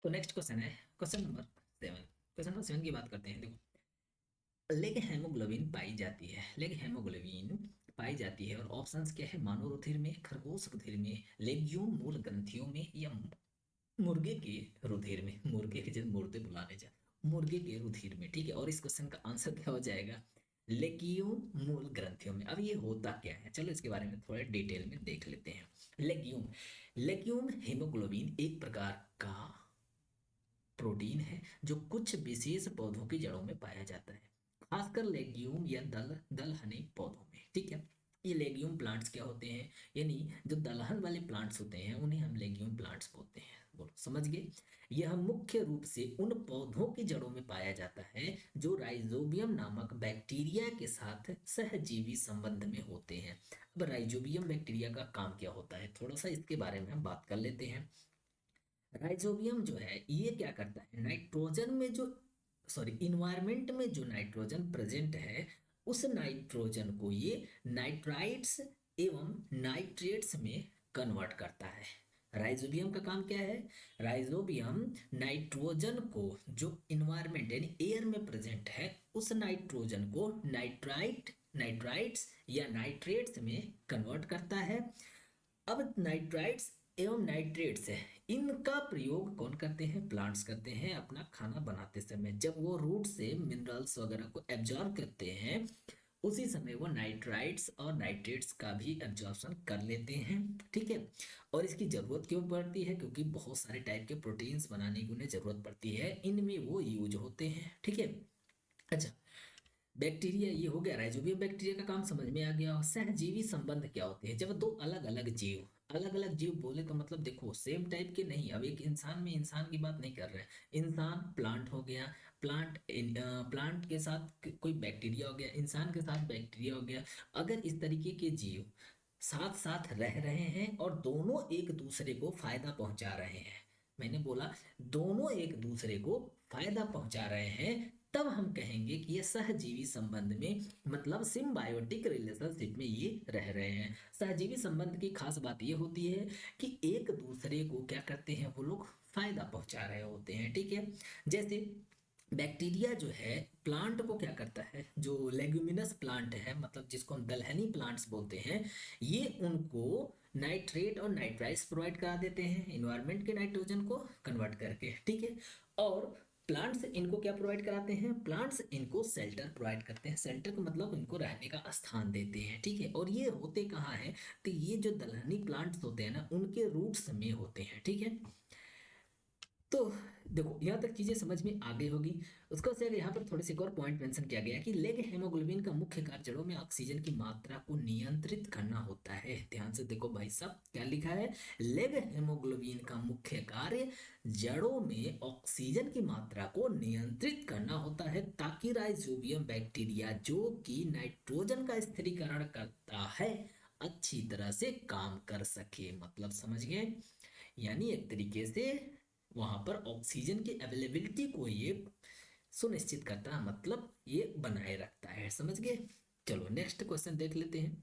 तो next question है question number 7। Question number 7 की बात करते हैं। देखो, लेग हेमोग्लोबिन पाई जाती है, लेग हेमोग्लोबिन पाई जाती है, और ऑप्शंस क्या है? मानव रुधिर में, खरगोश रुधिर में, लेग्यूम मूल ग्रंथियों में, या मुर्गे के रुधिर में। मुर्गे के जब मुर्दे बुलाने जा, मुर्गे के रुधिर में। ठीक है, और इस क्वेश्चन का आंसर क्या हो जाएगा? लेग्यूम मूल ग्रंथियों में। अब ये होता क्या है, चलो इसके बारे में थोड़ा डिटेल में देख लेते हैं। लेग्यूम, लेग्यूम हेमोग्लोबिन एक प्रकार का प्रोटीन है जो कुछ विशेष पौधों की जड़ों में पाया जाता है, खासकर लेग्यूम या दलहनी पौधों में। ठीक है, ये लेग्यूम प्लांट्स क्या होते हैं, यानी जो दलहन वाले प्लांट्स होते हैं उन्हें हम लेग्यूम प्लांट्स बोलते हैं। बोलो, समझ गए? यह मुख्य रूप से उन पौधों की जड़ों में पाया जाता है जो राइजोबियम नामक बैक्टीरिया के साथ सहजीवी संबंध में होते हैं। अब राइजोबियम बैक्टीरिया का काम क्या होता है, थोड़ा सा इसके बारे में हम बात कर लेते हैं। राइजोबियम जो है ये क्या करता है, नाइट्रोजन में जो, सॉरी, इन्वायरमेंट में जो नाइट्रोजन प्रेजेंट है, उस नाइट्रोजन को ये नाइट्राइट्स एवं नाइट्रेट्स में कन्वर्ट करता है। राइजोबियम का काम क्या है? राइजोबियम नाइट्रोजन को जो इन्वायरमेंट यानी एयर में प्रेजेंट है, उस नाइट्रोजन को नाइट्राइट्स या नाइट्रेट्स में कन्वर्ट करता है। अब नाइट्राइट्स एवं नाइट्रेट्स है, इनका प्रयोग कौन करते हैं? प्लांट्स करते हैं अपना खाना बनाते समय। जब वो रूट से मिनरल्स वगैरह को एब्जॉर्ब करते हैं, उसी समय वो नाइट्राइट्स और नाइट्रेट्स का भी एब्जॉर्प्शन कर लेते हैं। ठीक है, और इसकी जरूरत क्यों पड़ती है? क्योंकि बहुत सारे टाइप के प्रोटीन्स बनाने की उन्हें जरूरत पड़ती है, इनमें वो यूज होते हैं। ठीक है, अच्छा, बैक्टीरिया ये हो गया, राइजोबियम बैक्टीरिया का काम समझ में आ गया। और सहजीवी संबंध क्या होते हैं? जब दो अलग अलग जीव, अलग अलग जीव बोले तो मतलब देखो सेम टाइप के नहीं। अब एक इंसान में इंसान की बात नहीं कर रहे हैं, इंसान प्लांट हो गया, प्लांट के साथ कोई बैक्टीरिया हो गया, इंसान के साथ बैक्टीरिया हो गया। अगर इस तरीके के जीव साथ साथ रह रहे हैं और दोनों एक दूसरे को फायदा पहुंचा रहे हैं, मैंने बोला दोनों एक दूसरे को फायदा पहुंचा रहे हैं, तब हम कहेंगे कि ये सहजीवी संबंध में, मतलब सिम्बायोटिक रिलेशनशिप में ये रह रहे हैं। सहजीवी संबंध की खास बात ये होती है कि एक दूसरे को क्या करते हैं, वो लोग फायदा पहुंचा रहे होते हैं। ठीक है, जैसे बैक्टीरिया जो है प्लांट को क्या करता है, जो लेग्यूमिनस प्लांट है, मतलब जिसको हम दलहनी प्लांट्स बोलते हैं, ये उनको नाइट्रेट और नाइट्राइट्स प्रोवाइड करा देते हैं इन्वायरमेंट के नाइट्रोजन को कन्वर्ट करके। ठीक है, और प्लांट्स इनको क्या प्रोवाइड कराते हैं? प्लांट्स इनको शेल्टर प्रोवाइड करते हैं। शेल्टर का मतलब इनको रहने का स्थान देते हैं। ठीक है, और ये होते कहाँ हैं? तो ये जो दलहनी प्लांट्स होते हैं ना, उनके रूट्स में होते हैं। ठीक है, तो देखो यहाँ तक चीजें समझ में आ गई होगी। उसका से यहाँ पर थोड़े से एक और पॉइंट मेंशन किया गया कि लेग हेमोग्लोबिन का मुख्य कार्य जड़ों में ऑक्सीजन की मात्रा को नियंत्रित करना होता है। ध्यान से देखो भाई साहब, क्या लिखा है? लेग हेमोग्लोबिन का मुख्य कार्य जड़ों में ऑक्सीजन की मात्रा को नियंत्रित करना होता है, ताकि राइजोबियम बैक्टीरिया जो कि नाइट्रोजन का स्थिरीकरण करता है, अच्छी तरह से काम कर सके। मतलब समझ गए? यानी एक तरीके से वहां पर ऑक्सीजन की अवेलेबिलिटी को ये सुनिश्चित करता है, मतलब ये बनाए रखता है। समझ गए? चलो नेक्स्ट क्वेश्चन देख लेते हैं।